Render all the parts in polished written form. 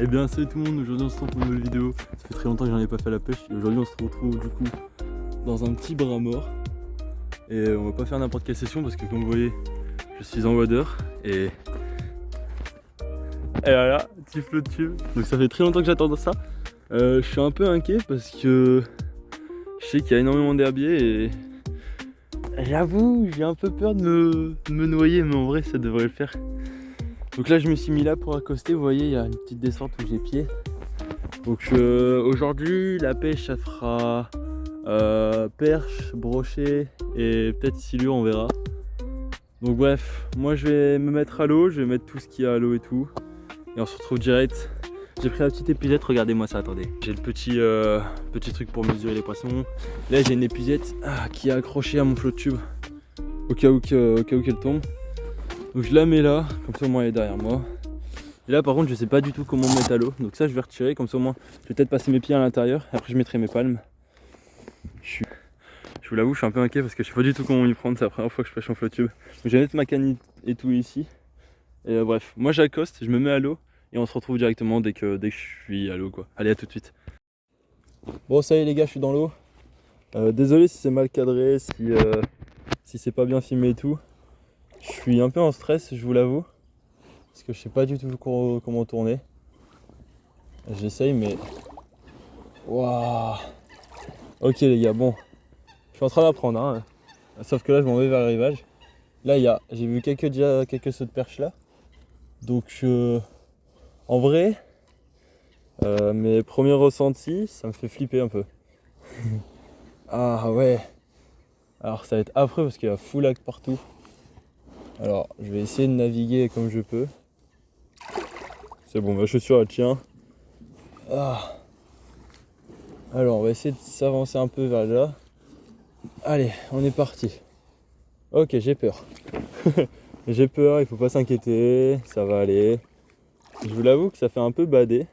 Eh bien salut tout le monde, aujourd'hui on se retrouve pour une nouvelle vidéo. Ça fait très longtemps que j'en ai pas fait la pêche et aujourd'hui on se retrouve du coup dans un petit bras mort. Et on va pas faire n'importe quelle session parce que comme vous voyez je suis en wader et voilà, petit flot de tube. Donc ça fait très longtemps que j'attends ça. Je suis un peu inquiet parce que je sais qu'il y a énormément d'herbiers et j'avoue j'ai un peu peur de me noyer, mais en vrai ça devrait le faire. Donc là je me suis mis là pour accoster, vous voyez il y a une petite descente où j'ai pied. Donc aujourd'hui la pêche ça fera perche, brochet et peut-être silure, on verra. Donc bref, moi je vais me mettre à l'eau, je vais mettre tout ce qu'il y a à l'eau et tout. Et on se retrouve direct. J'ai pris la petite épuisette, regardez-moi ça, attendez. J'ai le petit truc pour mesurer les poissons. Là j'ai une épuisette qui est accrochée à mon flot de tube au cas où qu'elle tombe. Donc je la mets là, comme ça au moins elle est derrière moi. Et là par contre je sais pas du tout comment me mettre à l'eau. Donc ça je vais retirer, comme ça au moins je vais peut-être passer mes pieds à l'intérieur. Après je mettrai mes palmes. Je vous l'avoue je suis un peu inquiet parce que je sais pas du tout comment m'y prendre. C'est la première fois que je pêche en flot tube. Donc je vais mettre ma canne et tout ici. Et bref, moi j'accoste, je me mets à l'eau. Et on se retrouve directement dès que je suis à l'eau quoi. Allez, à tout de suite. Bon ça y est les gars, je suis dans l'eau. Désolé si c'est mal cadré, si c'est pas bien filmé et tout. Je suis un peu en stress, je vous l'avoue. Parce que je sais pas du tout comment tourner. J'essaye mais... Waouh. Ok les gars, bon. Je suis en train d'apprendre hein. Sauf que là je m'en vais vers le rivage. Là j'ai vu quelques sauts de perche là. Donc en vrai, mes premiers ressentis, ça me fait flipper un peu. Ah ouais. Alors ça va être affreux parce qu'il y a full lac partout. Alors je vais essayer de naviguer comme je peux. C'est bon, ma chaussure elle tient. Ah. Alors on va essayer de s'avancer un peu vers là. Allez, on est parti. Ok, j'ai peur. J'ai peur, il faut pas s'inquiéter, ça va aller. Je vous l'avoue que ça fait un peu bader.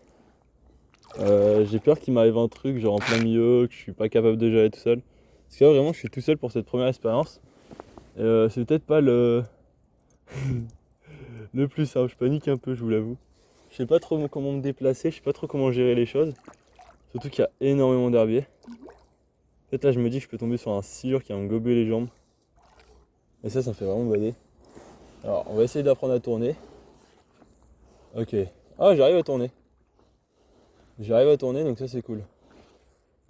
J'ai peur qu'il m'arrive un truc genre en plein milieu, que je suis pas capable de gérer tout seul. Parce que là vraiment je suis tout seul pour cette première expérience. C'est peut-être pas le plus simple, je panique un peu je vous l'avoue. Je sais pas trop comment me déplacer, je sais pas trop comment gérer les choses. Surtout qu'il y a énormément d'herbiers. Peut-être là je me dis que je peux tomber sur un silure qui va me gober les jambes. Et ça me fait vraiment bader. Alors on va essayer d'apprendre à tourner. Ok. Ah j'arrive à tourner. J'arrive à tourner donc ça c'est cool.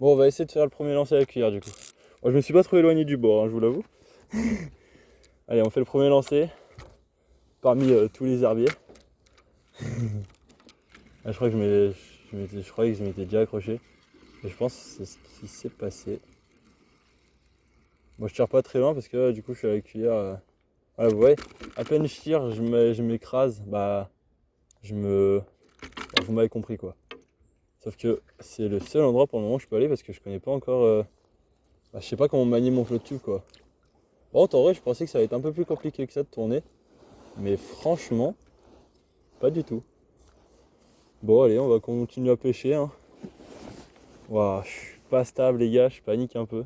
Bon on va essayer de faire le premier lancer à la cuillère du coup. Bon, je me suis pas trop éloigné du bord hein, je vous l'avoue. Allez on fait le premier lancer. Parmi tous les herbiers. Ah, je crois que je croyais que je m'étais déjà accroché. Et je pense que c'est ce qui s'est passé. Moi je tire pas très loin parce que là, du coup je suis à la cuillère. Voilà, vous voyez, à peine je tire, je m'écrase, bah vous m'avez compris quoi. Sauf que c'est le seul endroit pour le moment où je peux aller parce que je connais pas encore. Je sais pas comment manier mon flot de tube quoi. Bon en vrai je pensais que ça allait être un peu plus compliqué que ça de tourner. Mais franchement, pas du tout. Bon allez, on va continuer à pêcher hein. Waouh, je suis pas stable les gars, je panique un peu.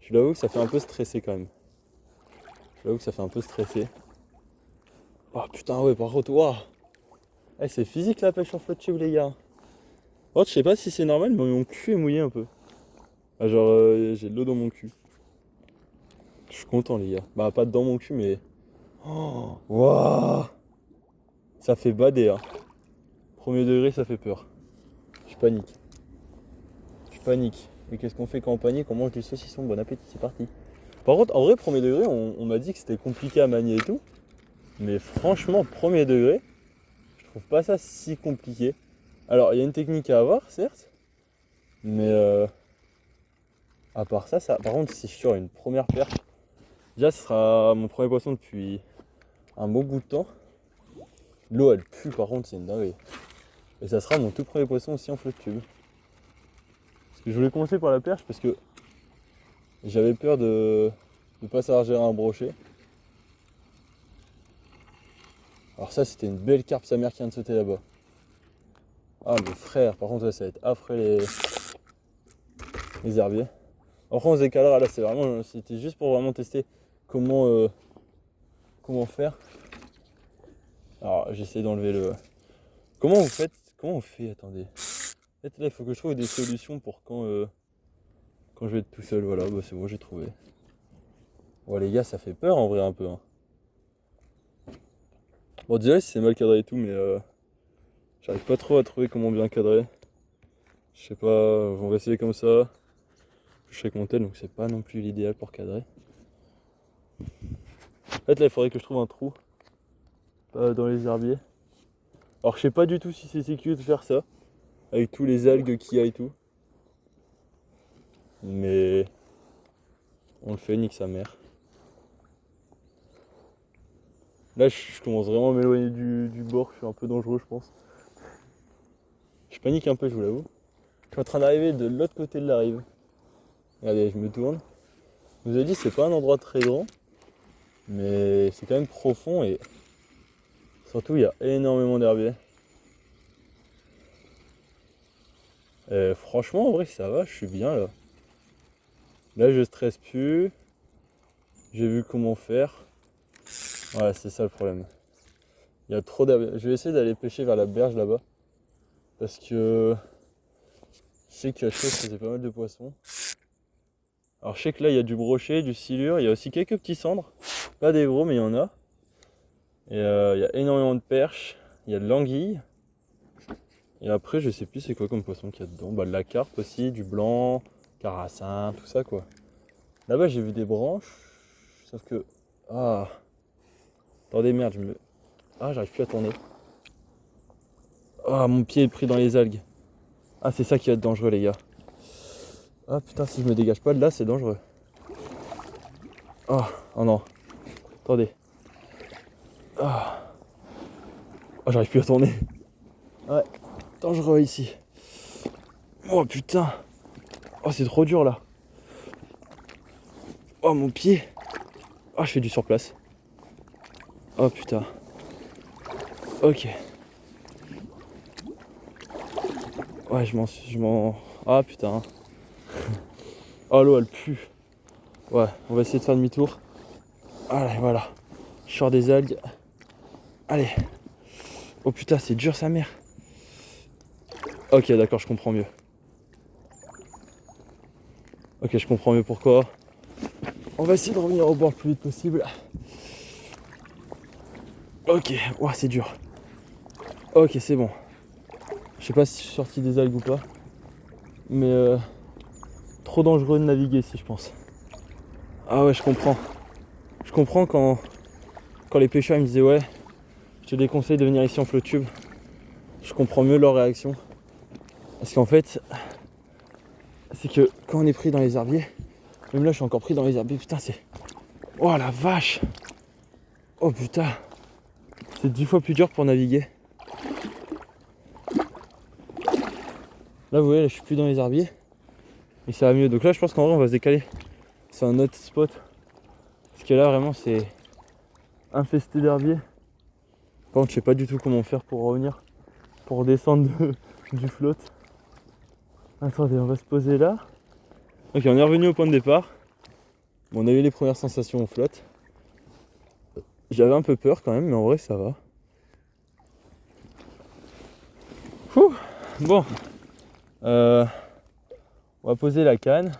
Je l'avoue que ça fait un peu stressé quand même. Oh putain ouais par contre, waouh. C'est physique la pêche en flotte tube les gars. Oh, je sais pas si c'est normal mais mon cul est mouillé un peu. Ah, genre j'ai de l'eau dans mon cul. Je suis content les gars. Bah pas dans mon cul mais... Oh, waouh. Ça fait bader hein. Premier degré ça fait peur. Je panique. Et qu'est-ce qu'on fait quand on panique? On mange du saucisson, bon appétit, c'est parti. Par contre, en vrai, premier degré, on m'a dit que c'était compliqué à manier et tout. Mais franchement, premier degré, je trouve pas ça si compliqué. Alors, il y a une technique à avoir, certes. Mais à part ça, par contre, si je tire une première perche, déjà, ce sera mon premier poisson depuis un bon bout de temps. L'eau, elle pue, par contre, c'est une dinguerie. Et ça sera mon tout premier poisson aussi en flotte tube. Parce que je voulais commencer par la perche parce que j'avais peur de ne pas savoir gérer un brochet. Alors ça c'était une belle carpe sa mère qui vient de sauter là-bas. Ah mais frère, par contre ça va être affreux les herbiers. Après on se décalera là, c'était juste pour vraiment tester comment faire. Alors j'essaie d'enlever le... Comment vous faites comment on fait? Attendez. En fait, là, il faut que je trouve des solutions pour quand je vais être tout seul. Voilà, bah, c'est bon, j'ai trouvé. Bon, les gars, ça fait peur en vrai un peu. Hein. Bon, déjà, si c'est mal cadré et tout, mais j'arrive pas trop à trouver comment bien cadrer. Je sais pas, on va essayer comme ça. Je suis avec mon tel, donc c'est pas non plus l'idéal pour cadrer. En fait, là, il faudrait que je trouve un trou dans les herbiers. Alors, je sais pas du tout si c'est sécure de faire ça, avec tous les algues qu'il y a et tout. Mais on le fait, nique sa mère. Là, je commence vraiment à m'éloigner du bord, je suis un peu dangereux, je pense. Je panique un peu, je vous l'avoue. Je suis en train d'arriver de l'autre côté de la rive. Regardez, je me tourne. Je vous ai dit, c'est pas un endroit très grand, mais c'est quand même profond et surtout, il y a énormément d'herbiers. Et franchement, en vrai, ça va, je suis bien là. Là, je stresse plus. J'ai vu comment faire. Voilà, c'est ça le problème. Il y a trop d'herbiers. Je vais essayer d'aller pêcher vers la berge là-bas. Parce que je sais qu'il y a chose qui faisait pas mal de poissons. Alors je sais que là il y a du brochet, du silure, il y a aussi quelques petits cendres. Pas des gros mais il y en a. Et il y a énormément de perches, il y a de l'anguille. Et après je sais plus c'est quoi comme poisson qu'il y a dedans. Bah de la carpe aussi, du blanc, carassin, tout ça quoi. Là-bas j'ai vu des branches. Sauf que. Ah. Attendez merde, Ah j'arrive plus à tourner. Ah mon pied est pris dans les algues. Ah c'est ça qui va être dangereux les gars. Ah putain si je me dégage pas de là c'est dangereux. Oh, oh non. Attendez. Ah. Oh, j'arrive plus à tourner. Ouais, dangereux ici. Oh putain. Oh c'est trop dur là. Oh mon pied. Oh je fais du surplace. Oh putain. Ok. Ouais je m'en. Ah putain. Oh l'eau elle pue. Ouais, on va essayer de faire demi-tour. Allez voilà. Je sors des algues. Allez. Oh putain c'est dur sa mère. Ok d'accord je comprends mieux. Ok je comprends mieux pourquoi. On va essayer de revenir au bord le plus vite possible. Ok, ouah, c'est dur. Ok, c'est bon. Je sais pas si je suis sorti des algues ou pas. Mais trop dangereux de naviguer ici, je pense. Ah ouais, je comprends. Je comprends quand les pêcheurs ils me disaient ouais, je te déconseille de venir ici en flotte-tube. Je comprends mieux leur réaction. Parce qu'en fait, c'est que quand on est pris dans les herbiers, même là je suis encore pris dans les herbiers, putain c'est... Oh la vache. Oh putain. C'est 10 fois plus dur pour naviguer. Là vous voyez, là, je suis plus dans les herbiers. Et ça va mieux. Donc là je pense qu'en vrai on va se décaler. C'est un autre spot. Parce que là vraiment c'est infesté d'herbiers. Par contre je sais pas du tout comment faire pour revenir. Pour descendre du flotte. Attendez, on va se poser là. Ok, on est revenu au point de départ. Bon, on a eu les premières sensations au flotte. J'avais un peu peur quand même, mais en vrai ça va. Ouh, bon. On va poser la canne.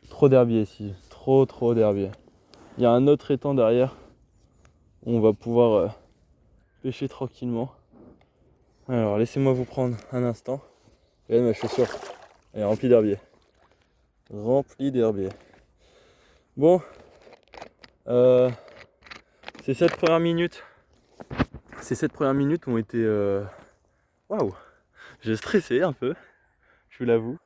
Trop d'herbiers ici. Trop d'herbiers. Il y a un autre étang derrière. Où on va pouvoir pêcher tranquillement. Alors laissez-moi vous prendre un instant. Regardez ma chaussure. Elle est remplie d'herbiers. Remplie d'herbiers. Bon. Ces 7 premières minutes. Ces 7 premières minutes ont été... Waouh. J'ai stressé un peu. Je vous l'avoue.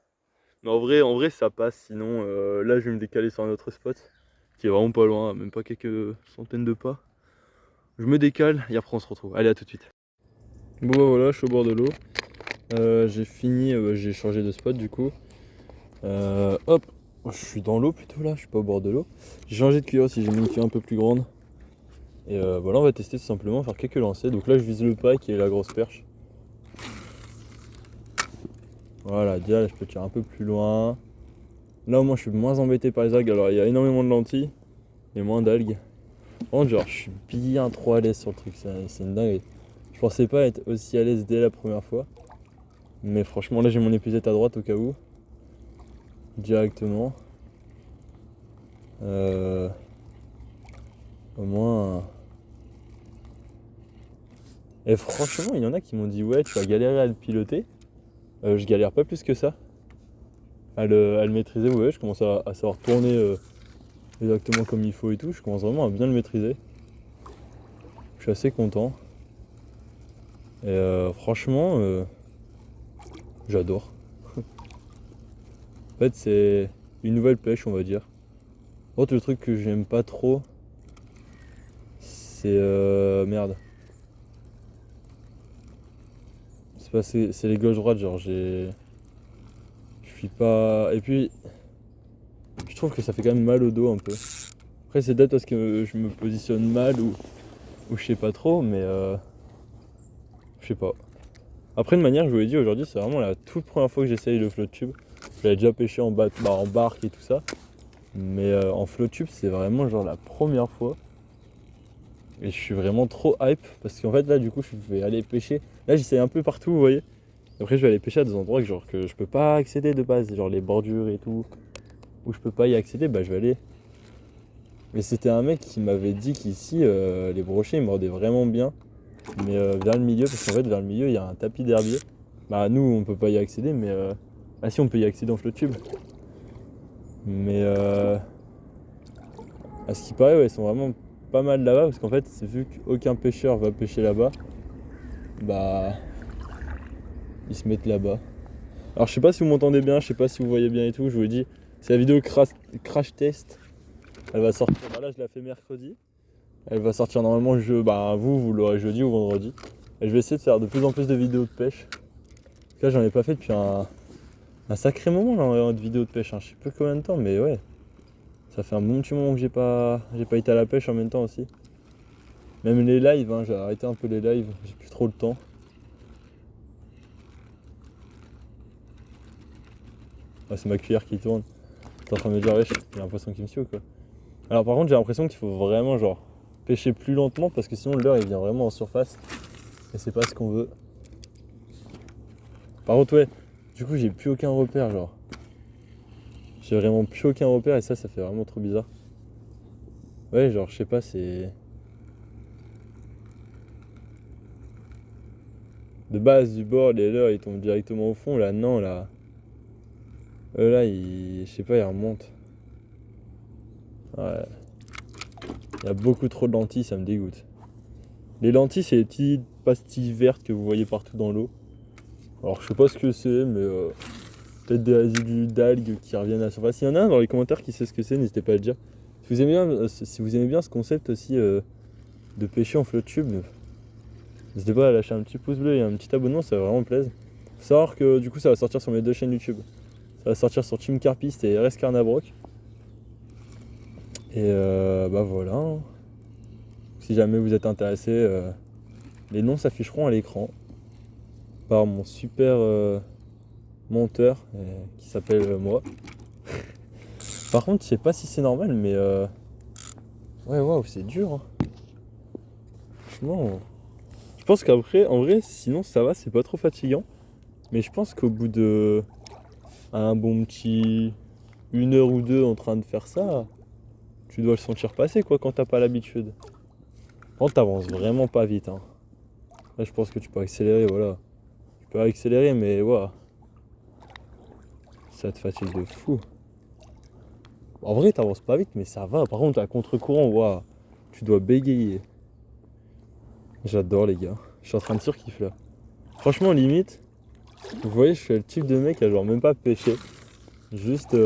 Mais en vrai ça passe. Sinon là je vais me décaler sur un autre spot. Qui est vraiment pas loin. Même pas quelques centaines de pas. Je me décale et après on se retrouve. Allez à tout de suite. Bon bah voilà, je suis au bord de l'eau. J'ai fini, j'ai changé de spot du coup. Hop, je suis dans l'eau plutôt là, je suis pas au bord de l'eau. J'ai changé de cuillère aussi, j'ai mis une cuillère un peu plus grande. Et voilà, on va tester tout simplement, faire quelques lancers. Donc là je vise le paille qui est la grosse perche. Voilà, déjà là je peux tirer un peu plus loin. Là au moins je suis moins embêté par les algues. Alors il y a énormément de lentilles et moins d'algues. Par contre genre je suis bien trop à l'aise sur le truc, c'est une dinguerie. Je pensais pas être aussi à l'aise dès la première fois. Mais franchement là j'ai mon épuisette à droite au cas où. Directement. Au moins. Et franchement il y en a qui m'ont dit ouais tu vas galérer à le piloter. Je galère pas plus que ça. À le maîtriser, ouais, je commence à savoir tourner exactement comme il faut et tout. Je commence vraiment à bien le maîtriser. Je suis assez content. Et franchement, j'adore. En fait, c'est une nouvelle pêche, on va dire. Autre le truc que j'aime pas trop, c'est merde. C'est les gauche droite, genre je suis pas. Et puis, je trouve que ça fait quand même mal au dos un peu. Après, c'est peut-être parce que je me positionne mal ou je sais pas trop, mais je sais pas. Après, de manière, je vous l'ai dit aujourd'hui, c'est vraiment la toute première fois que j'essaye le float tube. J'avais déjà pêché en barque et tout ça, mais en float tube, c'est vraiment genre la première fois. Et je suis vraiment trop hype parce qu'en fait, là, du coup, je vais aller pêcher. Là, j'essaye un peu partout, vous voyez. Après, je vais aller pêcher à des endroits que je peux pas accéder de base, genre les bordures et tout, où je peux pas y accéder, bah je vais aller. Mais c'était un mec qui m'avait dit qu'ici, les brochets ils mordaient vraiment bien, mais vers le milieu, parce qu'en fait vers le milieu il y a un tapis d'herbier. Bah nous on peut pas y accéder, mais ah si on peut y accéder en float tube. Mais à ce qui paraît ouais, ils sont vraiment pas mal là-bas, parce qu'en fait vu qu'aucun pêcheur va pêcher là-bas, bah ils se mettent là-bas. Alors je sais pas si vous m'entendez bien, je sais pas si vous voyez bien et tout, je vous l'ai dit, c'est la vidéo crash test. Elle va sortir, bah là je la fais mercredi. Elle va sortir normalement vous l'aurez jeudi ou vendredi. Et je vais essayer de faire de plus en plus de vidéos de pêche. Là j'en ai pas fait depuis un sacré moment là, de vidéos de pêche. Je sais plus combien de temps, mais ouais. Ça fait un bon petit moment que j'ai pas été à la pêche en même temps aussi. Même les lives, j'ai arrêté un peu les lives, j'ai plus trop le temps. Ah, c'est ma cuillère qui tourne. T'es en train de me dire wesh, il y a un poisson qui me suit ou quoi. Alors par contre j'ai l'impression qu'il faut vraiment genre pêcher plus lentement parce que sinon le leurre il vient vraiment en surface et c'est pas ce qu'on veut. Par contre ouais, du coup j'ai plus aucun repère genre. J'ai vraiment plus aucun repère et ça fait vraiment trop bizarre. Ouais genre je sais pas c'est. De base du bord les leurres ils tombent directement au fond là non là. Là je sais pas ils remontent. Ouais. Il y a beaucoup trop de lentilles, ça me dégoûte. Les lentilles, c'est les petites pastilles vertes que vous voyez partout dans l'eau. Alors je sais pas ce que c'est, mais peut-être des résidus d'algues qui reviennent à la surface. S'il y en a un dans les commentaires qui sait ce que c'est, n'hésitez pas à le dire. Si vous aimez bien ce concept aussi de pêcher en float tube, n'hésitez pas à lâcher un petit pouce bleu et un petit abonnement, ça va vraiment me plaisir. Faut savoir que du coup ça va sortir sur mes deux chaînes YouTube. Ça va sortir sur Team Carpiste et RS Carnabroc. Et bah voilà. Si jamais vous êtes intéressé, les noms s'afficheront à l'écran par mon super monteur qui s'appelle moi. Par contre, je sais pas si c'est normal, mais ouais, waouh, c'est dur. Hein. Franchement, je pense qu'après, en vrai, sinon ça va, c'est pas trop fatigant. Mais je pense qu'au bout de un bon petit 1 heure ou 2 en train de faire ça, tu dois le sentir passer quoi quand t'as pas l'habitude. Quand t'avances vraiment pas vite. Hein. Là, je pense que tu peux accélérer, voilà. Tu peux accélérer, mais waouh. Ça te fatigue de fou. En vrai, t'avances pas vite, mais ça va. Par contre, à contre-courant, waouh, tu dois bégayer. J'adore, les gars. Je suis en train de surkiffer là. Franchement, limite, vous voyez, je suis le type de mec à genre même pas pêcher. Juste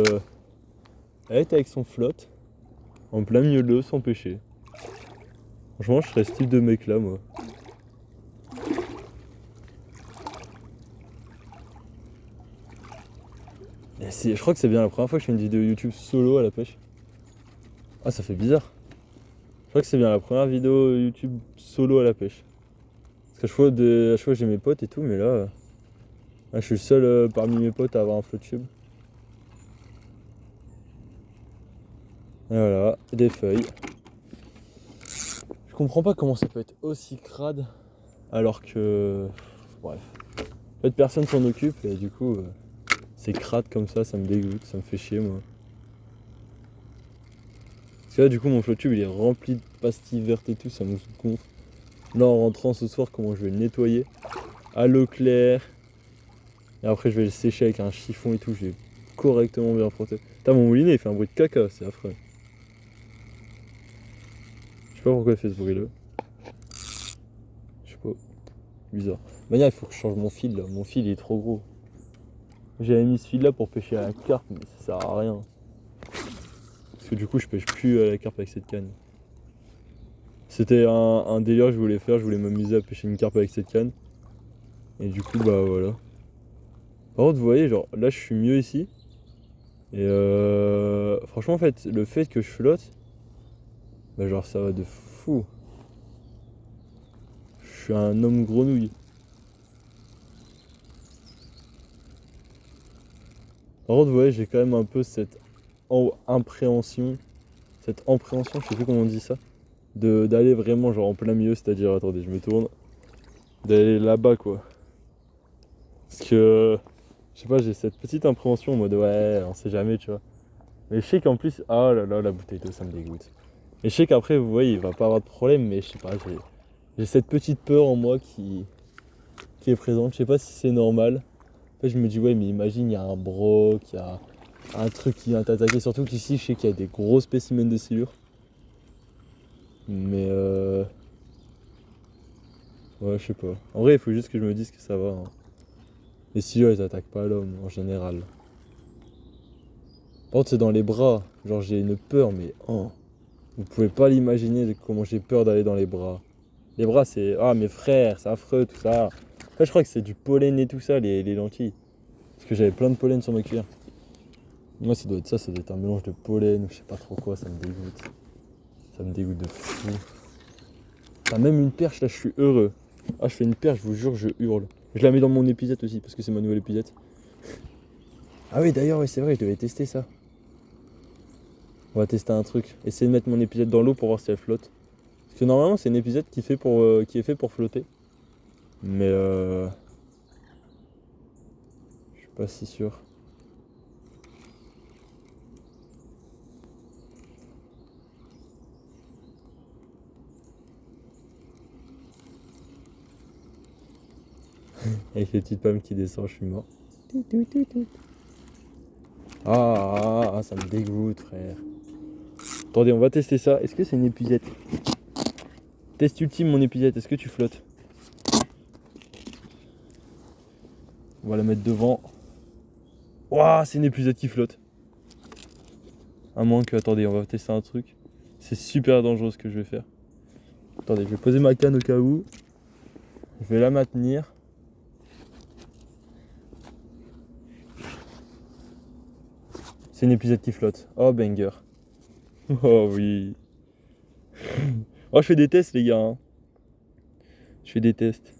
être avec son flotte en plein milieu de l'eau sans pêcher. Franchement, je serais ce type de mec là, moi. Je crois que c'est bien la première fois que je fais une vidéo YouTube solo à la pêche. Ah, ça fait bizarre. Je crois que c'est bien la première vidéo YouTube solo à la pêche. Parce qu'à chaque fois j'ai mes potes et tout, mais là je suis le seul parmi mes potes à avoir un float tube. Et voilà, des feuilles. Je comprends pas comment ça peut être aussi crade alors que... Bref. En fait, personne s'en occupe et du coup, c'est crade comme ça me dégoûte, ça me fait chier moi. Parce que là, du coup, mon flotte tube il est rempli de pastilles vertes et tout, ça me gonfle. Là, en rentrant ce soir, comment je vais le nettoyer? À l'eau claire. Et après, je vais le sécher avec un chiffon et tout, je vais correctement bien frotter. Putain, mon moulinet il fait un bruit de caca, c'est affreux. Je sais pas pourquoi il fait ce bruit là. Je sais pas. Bizarre. De manière, il faut que je change mon fil là. Mon fil il est trop gros. J'avais mis ce fil là pour pêcher à la carpe, mais ça sert à rien. Parce que du coup, je pêche plus à la carpe avec cette canne. C'était un délire que je voulais faire, je voulais m'amuser à pêcher une carpe avec cette canne. Et du coup, bah voilà. Par contre, vous voyez, genre là je suis mieux ici. Et franchement, en fait, le fait que je flotte, bah genre ça va de fou. Je suis un homme grenouille. Par contre, vous voyez, j'ai quand même un peu cette appréhension, je sais plus comment on dit ça, d'aller vraiment genre en plein milieu, c'est-à-dire, attendez, je me tourne, d'aller là-bas quoi. Parce que, je sais pas, j'ai cette petite appréhension en mode ouais, on sait jamais, tu vois. Mais je sais qu'en plus, ah là là, la bouteille d'eau, ça me dégoûte. Et je sais qu'après, vous voyez, il va pas avoir de problème, mais je sais pas, j'ai cette petite peur en moi qui est présente. Je sais pas si c'est normal. En fait, je me dis, ouais, mais imagine, il y a un broc, il y a un truc qui vient t'attaquer. Surtout qu'ici, je sais qu'il y a des gros spécimens de silure. Mais ouais, je sais pas. En vrai, il faut juste que je me dise que ça va. Hein. Les silures, ils attaquent pas l'homme en général. Par contre, c'est dans les bras. Genre, j'ai une peur, mais oh, vous pouvez pas l'imaginer de comment j'ai peur d'aller dans les bras. Les bras, c'est ah, mes frères, c'est affreux, tout ça. Après, je crois que c'est du pollen et tout ça, les lentilles. Parce que j'avais plein de pollen sur ma cuillère. Moi, ça doit être un mélange de pollen ou je sais pas trop quoi, ça me dégoûte. Ça me dégoûte de fou. T'as même une perche, là, je suis heureux. Ah, je fais une perche, je vous jure, je hurle. Je la mets dans mon épisette aussi, parce que c'est ma nouvelle épisette. Ah oui, d'ailleurs, oui, c'est vrai, je devais tester ça. On va tester un truc. Essayer de mettre mon épisette dans l'eau pour voir si elle flotte. Parce que normalement, c'est une épisette qui est fait pour flotter. Mais je suis pas si sûr. Avec les petites pommes qui descendent, je suis mort. Ah, ça me dégoûte, frère. Attendez, on va tester ça. Est-ce que c'est une épuisette? Test ultime, mon épuisette. Est-ce que tu flottes? On va la mettre devant. Ouah, c'est une épuisette qui flotte. À moins que... Attendez, on va tester un truc. C'est super dangereux ce que je vais faire. Attendez, je vais poser ma canne au cas où. Je vais la maintenir. C'est une épuisette qui flotte. Oh, banger. Oh oui. Oh, je fais des tests, les gars. Hein. Je fais des tests.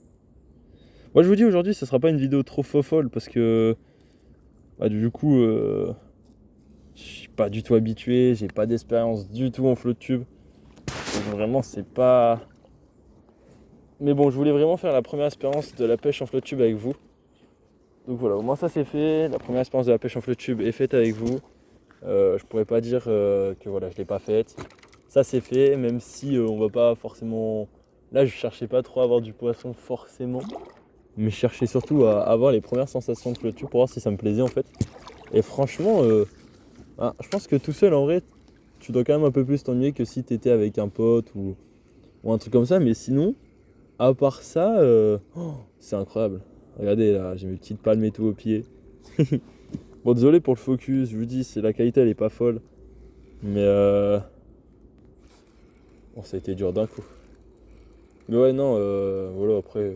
Moi, je vous dis aujourd'hui, ce sera pas une vidéo trop folle parce que bah, du coup, je suis pas du tout habitué, j'ai pas d'expérience du tout en flotte tube. Donc, vraiment, c'est pas. Mais bon, je voulais vraiment faire la première expérience de la pêche en flotte tube avec vous. Donc voilà, au moins ça c'est fait. La première expérience de la pêche en flotte tube est faite avec vous. Je pourrais pas dire que voilà, je l'ai pas faite. Ça c'est fait, même si on va pas forcément. Là, je cherchais pas trop à avoir du poisson forcément. Mais je cherchais surtout à avoir les premières sensations de flotte tube pour voir si ça me plaisait en fait. Et franchement, je pense que tout seul en vrai, tu dois quand même un peu plus t'ennuyer que si t'étais avec un pote ou un truc comme ça. Mais sinon, à part ça, c'est incroyable. Regardez là, j'ai mes petites palmes et tout aux pieds. Bon, désolé pour le focus, je vous dis, la qualité elle est pas folle. Mais bon, ça a été dur d'un coup. Mais ouais, non, voilà, après,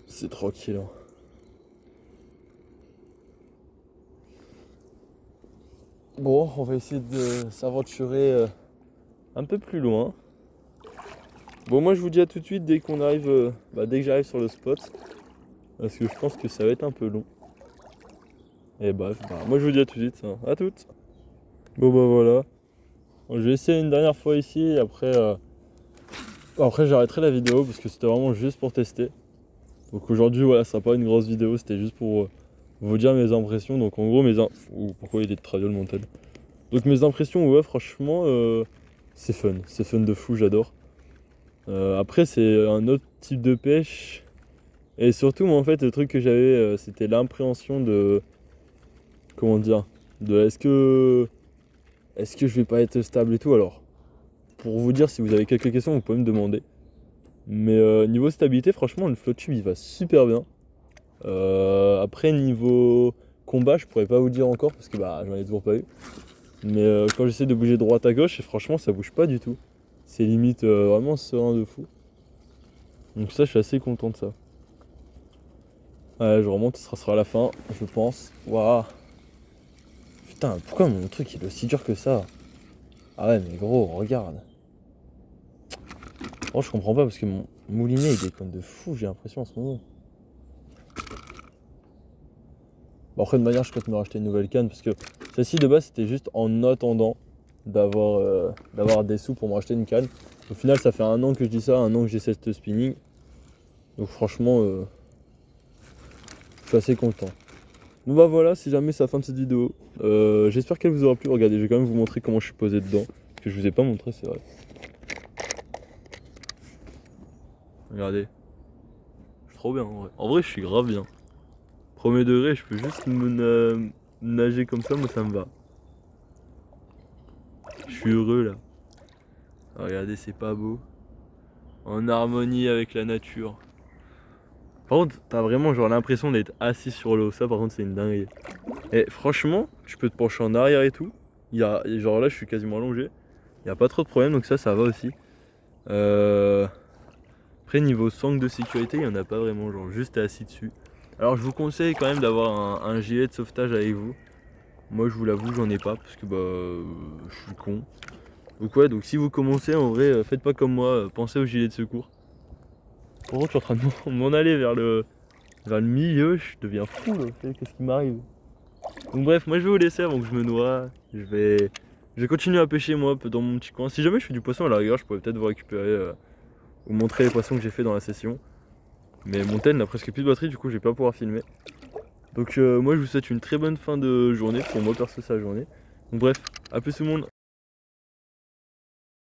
c'est tranquille. Hein. Bon, on va essayer de s'aventurer un peu plus loin. Bon, moi je vous dis à tout de suite dès qu'on arrive, dès que j'arrive sur le spot. Parce que je pense que ça va être un peu long. Et bref, moi je vous dis à tout de suite, hein. À toutes. Bon bah voilà. Bon, je vais essayer une dernière fois ici, et après Après j'arrêterai la vidéo parce que c'était vraiment juste pour tester. Donc aujourd'hui voilà, ce sera pas une grosse vidéo, c'était juste pour vous dire mes impressions. Donc en gros pourquoi il est de traduire le montage. Donc mes impressions, ouais franchement c'est fun de fou, j'adore. Après c'est un autre type de pêche. Et surtout moi en fait le truc que j'avais c'était l'appréhension de. Comment dire, de est-ce que je vais pas être stable et tout. Alors pour vous dire, si vous avez quelques questions vous pouvez me demander. Mais niveau stabilité franchement le float-tube il va super bien. Après niveau combat je pourrais pas vous dire encore parce que bah j'en ai toujours pas eu. Mais quand j'essaie de bouger de droite à gauche, et franchement ça bouge pas du tout. C'est limite vraiment serein de fou. Donc ça je suis assez content de ça. Ouais je remonte, ce sera à la fin, je pense. Waouh. Putain pourquoi mon truc il est aussi dur que ça? Ah ouais mais gros regarde. Oh je comprends pas parce que mon moulinet il déconne de fou j'ai l'impression en ce moment. Bon après de manière je compte me racheter une nouvelle canne parce que celle-ci de base c'était juste en attendant d'avoir des sous pour me racheter une canne. Au final ça fait 1 an que je dis ça, 1 an que j'essaie ce spinning. Donc franchement je suis assez content. Bon bah voilà, si jamais c'est la fin de cette vidéo. J'espère qu'elle vous aura plu. Regardez, je vais quand même vous montrer comment je suis posé dedans. Que je vous ai pas montré, c'est vrai. Regardez. Je suis trop bien en vrai. En vrai je suis grave bien. Premier degré, je peux juste nager comme ça, moi ça me va. Je suis heureux là. Regardez, c'est pas beau. En harmonie avec la nature. Par contre, t'as vraiment genre l'impression d'être assis sur l'eau. Ça par contre c'est une dinguerie. Et franchement, tu peux te pencher en arrière et tout. Genre là je suis quasiment allongé. Il n'y a pas trop de problème donc ça va aussi. Après niveau sangle de sécurité, il n'y en a pas vraiment, genre juste t'es assis dessus. Alors je vous conseille quand même d'avoir un gilet de sauvetage avec vous. Moi je vous l'avoue j'en ai pas parce que bah je suis con. Donc ouais, donc si vous commencez en vrai faites pas comme moi, pensez au gilet de secours. Par contre je suis en train de m'en aller vers le milieu, je deviens fou là, qu'est-ce qui m'arrive. Donc bref, moi je vais vous laisser avant que je me noie. Je vais continuer à pêcher moi dans mon petit coin. Si jamais je fais du poisson à la rigueur, je pourrais peut-être vous récupérer vous montrer les poissons que j'ai fait dans la session. Mais mon tel n'a presque plus de batterie, du coup je vais pas pouvoir filmer. Donc moi je vous souhaite une très bonne fin de journée, pour moi perso c'est la journée. Donc bref, à plus tout le monde.